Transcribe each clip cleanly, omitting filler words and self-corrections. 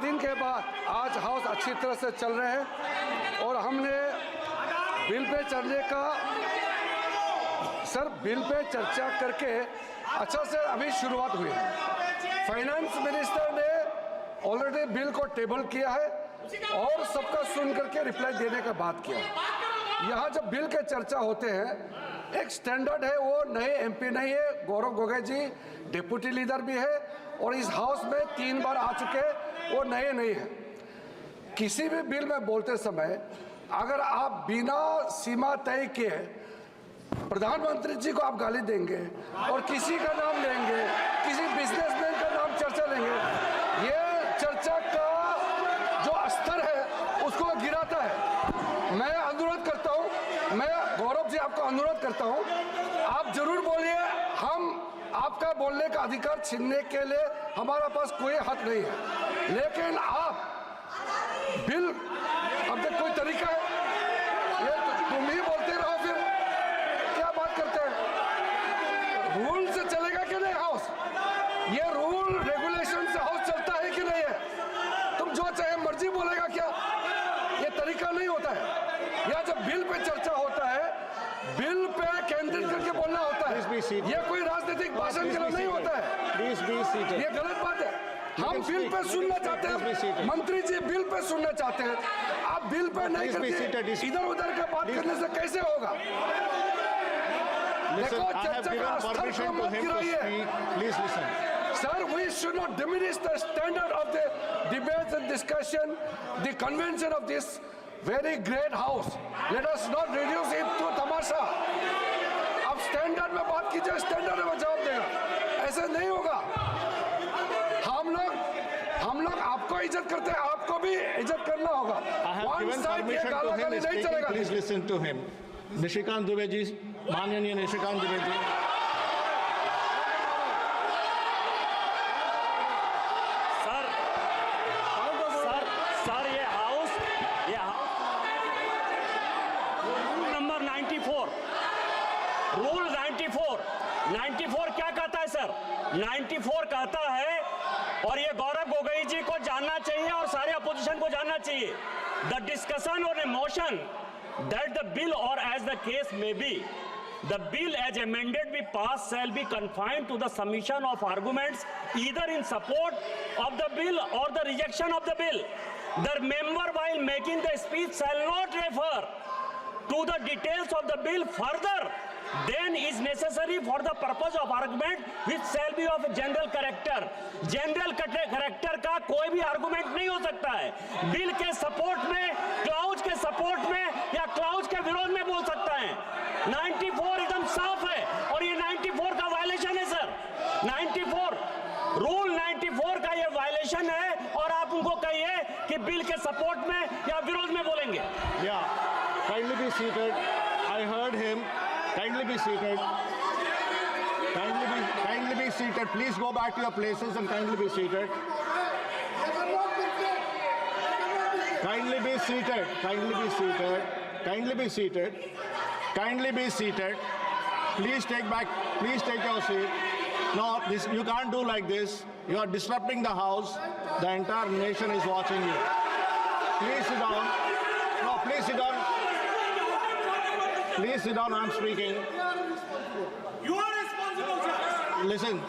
दिन के बाद आज हाउस अच्छी तरह से चल रहे हैं और हमने बिल पे चलने का बिल पे चर्चा करके अच्छा से अभी शुरुआत हुई है। फाइनेंस मिनिस्टर ने ऑलरेडी बिल को टेबल किया है और सबका सुन करके रिप्लाई देने का बात किया। यहाँ जब बिल के चर्चा होते हैं एक स्टैंडर्ड है, वो नए एमपी नहीं है, गौरव गोगोई जी डिप्टी लीडर भी है और इस हाउस में 3 बार आ चुके, वो नए नहीं है। किसी भी बिल में बोलते समय अगर आप बिना सीमा तय किए प्रधानमंत्री जी को आप गाली देंगे और किसी का नाम लेंगे, किसी बिजनेसमैन का नाम चर्चा लेंगे, ये चर्चा का जो स्तर है उसको गिराता है। मैं अनुरोध करता हूं, मैं गौरव जी आपको अनुरोध करता हूं, आप जरूर बोलिए, हम आपका बोलने का अधिकार छीनने के लिए हमारा पास कोई हक नहीं है, लेकिन आप बिल अब तक कोई तरीका है, ये तुम ही बोलते रहो, फिर क्या बात करते हैं? रूल से चलेगा कि नहीं हाउस? ये रूल रेगुलेशन से हाउस चलता है कि नहीं है? तुम जो चाहे मर्जी बोलेगा क्या? ये तरीका नहीं होता है। या जब बिल पे चर्चा होता है, बिल पे केंद्रित करके बोलना होता है, ये कोई राजनीतिक भाषण के लिए नहीं होता है। ये गलत बात है। हम बिल पे सुनना चाहते हैं, मंत्री जी बिल पे सुनना चाहते हैं, आप बिल पे नहीं करके इधर उधर का बात करने से कैसे होगा? देखो चर्चा का स्तर को मत गिराइए। Sir, we should not diminish the standard of the debates and discussion, the convention of this very great house. Let us not reduce it to tamasha. अब स्टैंडर्ड में बात कीजिए, स्टैंडर्ड में जवाब देगा, ऐसे नहीं होगा। हम लोग आपको इज्जत करते हैं, आपको भी इज्जत करना होगा। One side ये गाली नहीं चलेगा। Please listen to him. Nishikant Dubey ji, माननीय निशिकांत दुबे जी। सर ये हाउस रूल 94 क्या कहता है सर? 94 कहता है, और ये गौरव गोगोई जी को जानना चाहिए और सारे अपोजिशन को जानना चाहिए, द डिस्कशन और ए मोशन दैट द बिल और एज द केस में B, the bill as amended be passed shall be confined to the submission of arguments either in support of the bill or the rejection of the bill. The member while making the speech shall not refer to the details of the bill further than is necessary for the purpose of argument which shall be of general character. General character का कोई भी argument नहीं हो सकता है। Bill के support में, clause के सपोर्ट में या क्लाउज के विरोध में बोल सकता है। 94 एकदम साफ है और ये 94 का वायलेशन है सर। 94 रूल 94 का ये वायलेशन है और आप उनको कहिए कि बिल के सपोर्ट में या विरोध में बोलेंगे। Yeah, kindly be seated. I heard him. Kindly be seated. Kindly be seated. Please go back to your places and kindly be seated. Kindly be seated. Kindly be seated. Kindly be seated. Kindly be seated. Please take your seat. No, you can't do like this. You are disrupting the house. The entire nation is watching you. Please sit down. No, please sit down. Please sit down, I'm speaking. You are responsible, sir. Listen,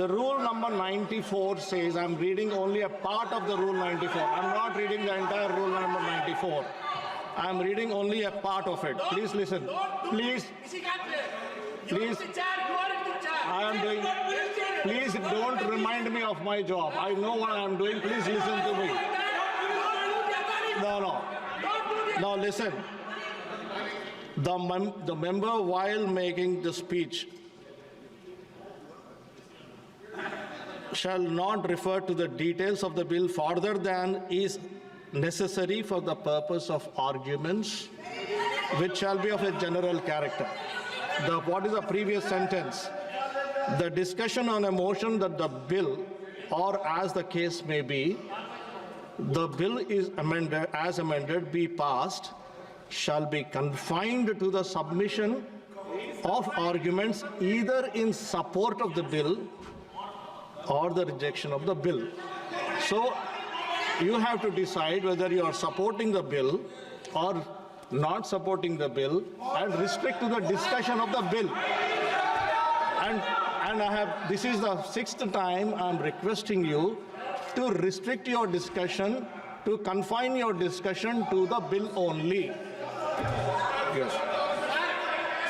the rule number 94 says, I'm reading only a part of the rule 94. I'm not reading the entire rule number 94. I'm reading only a part of it. Please listen. Please. Please. I am doing. Please don't remind me of my job. I know what I am doing. Please listen to me. No. Now listen. The member, while making the speech, shall not refer to the details of the bill further than is necessary for the purpose of arguments, which shall be of a general character. What is the previous sentence? The discussion on a motion that the bill, or as the case may be, the bill is amended, as amended, be passed, shall be confined to the submission of arguments either in support of the bill or the rejection of the bill. So you have to decide whether you are supporting the bill or not supporting the bill and restrict to the discussion of the bill. And this is the 6th time I'm requesting you to restrict your discussion, to confine your discussion to the bill only.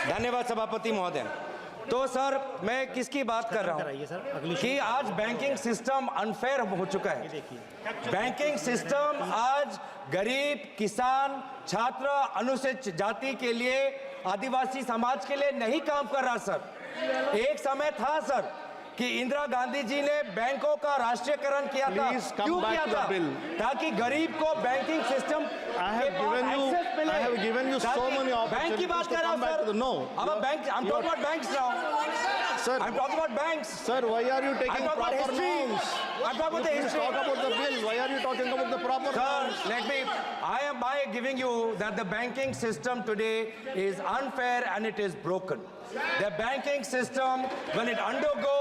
धन्यवाद सभापति महोदय। तो sir मैं किसकी बात कर रहा हूँ कि आज बैंकिंग सिस्टम अनफेयर हो चुका है। बैंकिंग सिस्टम आज गरीब, किसान, छात्र, अनुसूचित जाति के लिए, आदिवासी समाज के लिए नहीं काम कर रहा सर। एक समय था सर कि इंदिरा गांधी जी ने बैंकों का राष्ट्रीयकरण किया था। क्यों किया था? ताकि गरीब को banking system I have given you so many bank की बात कर रहा हूं सर। No. अब bank, I'm talking about banks now. Sir, I'm talking about banks. Sir, why are you taking I'm talking about proper history. norms? I'm talking about the Please history. talk about the bill. Why are you talking about the proper Sir, norms? let me, I am by giving you that the banking system today is unfair and it is broken. The banking system, when it undergo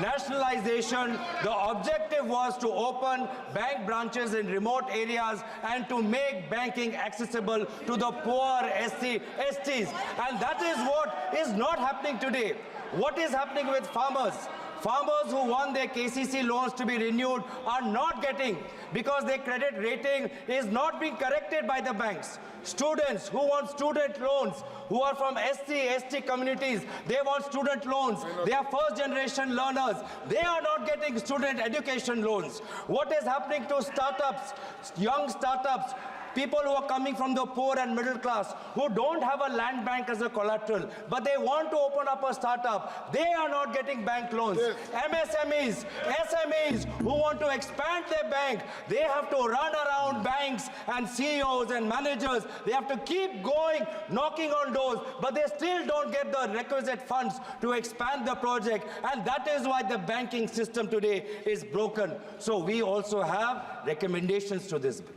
nationalization, the objective was to open bank branches in remote areas and to make banking accessible to the poor STs. And that is what is not happening today. What is happening with farmers? Farmers who want their KCC loans to be renewed are not getting because their credit rating is not being corrected by the banks. Students who want student loans, who are from ST communities, they want student loans. They are first generation learners. They are not getting student education loans. What is happening to startups, young startups, people who are coming from the poor and middle class, who don't have a land bank as a collateral, but they want to open up a startup, they are not getting bank loans. MSMEs, SMEs who want to expand their bank, they have to run around banks and CEOs and managers. They have to keep going, knocking on doors, but they still don't get the requisite funds to expand the project. And that is why the banking system today is broken. So we also have recommendations to this bill.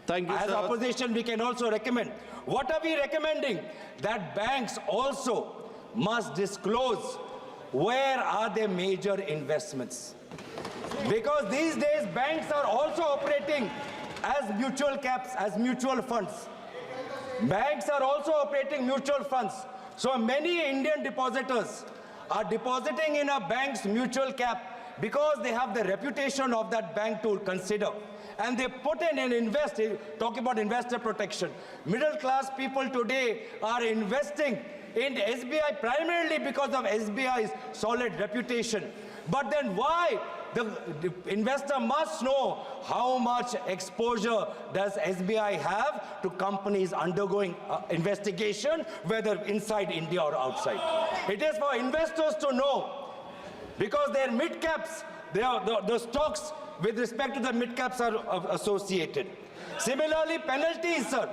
Thank you, As sir. opposition, we can also recommend. What are we recommending? That banks also must disclose where are their major investments. Because these days, banks are also operating as mutual caps, as mutual funds. Banks are also operating mutual funds. So many Indian depositors are depositing in a bank's mutual cap because they have the reputation of that bank to consider. And they put in and invest, talking about investor protection. Middle class people today are investing in SBI primarily because of SBI's solid reputation. But then why? The investor must know how much exposure does SBI have to companies undergoing investigation, whether inside India or outside. It is for investors to know, because their mid-caps, the stocks with respect to the mid-caps are associated. Similarly, penalties, sir.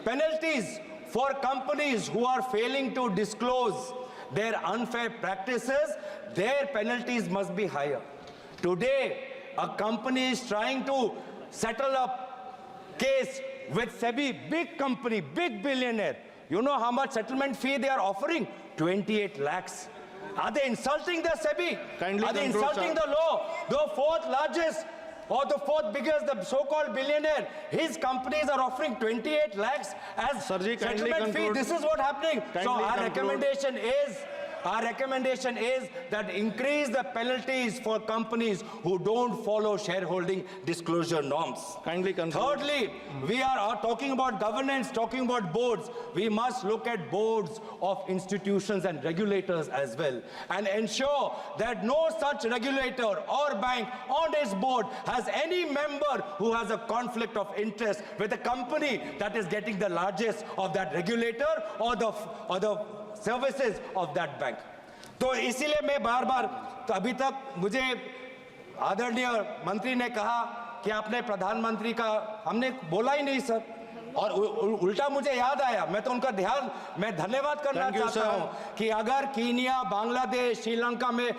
Penalties for companies who are failing to disclose their unfair practices, their penalties must be higher. Today, a company is trying to settle a case with SEBI, big company, big billionaire. You know how much settlement fee they are offering? 28 lakhs. Are they insulting the SEBI? Kindly Are they conclude, insulting sir. the law? The fourth largest or the fourth biggest, the so-called billionaire, his companies are offering 28 lakhs as Sir ji, kindly settlement fee. conclude. This is what happening. So Kindly our conclude. recommendation is that increase the penalties for companies who don't follow shareholding disclosure norms. Kindly conclude. Thirdly, we are talking about governance, talking about boards. We must look at boards of institutions and regulators as well and ensure that no such regulator or bank on its board has any member who has a conflict of interest with a company that is getting the largest of that regulator or the services of that bank. तो इसीलिए मैं बार बार, तो अभी तक मुझे आदरणीय मंत्री ने कहा कि आपने प्रधानमंत्री का, हमने बोला ही नहीं सर, और उल्टा मुझे याद आया, मैं तो उनका मैं धन्यवाद करना चाहता हूं कि अगर कीनिया, बांग्लादेश, श्रीलंका में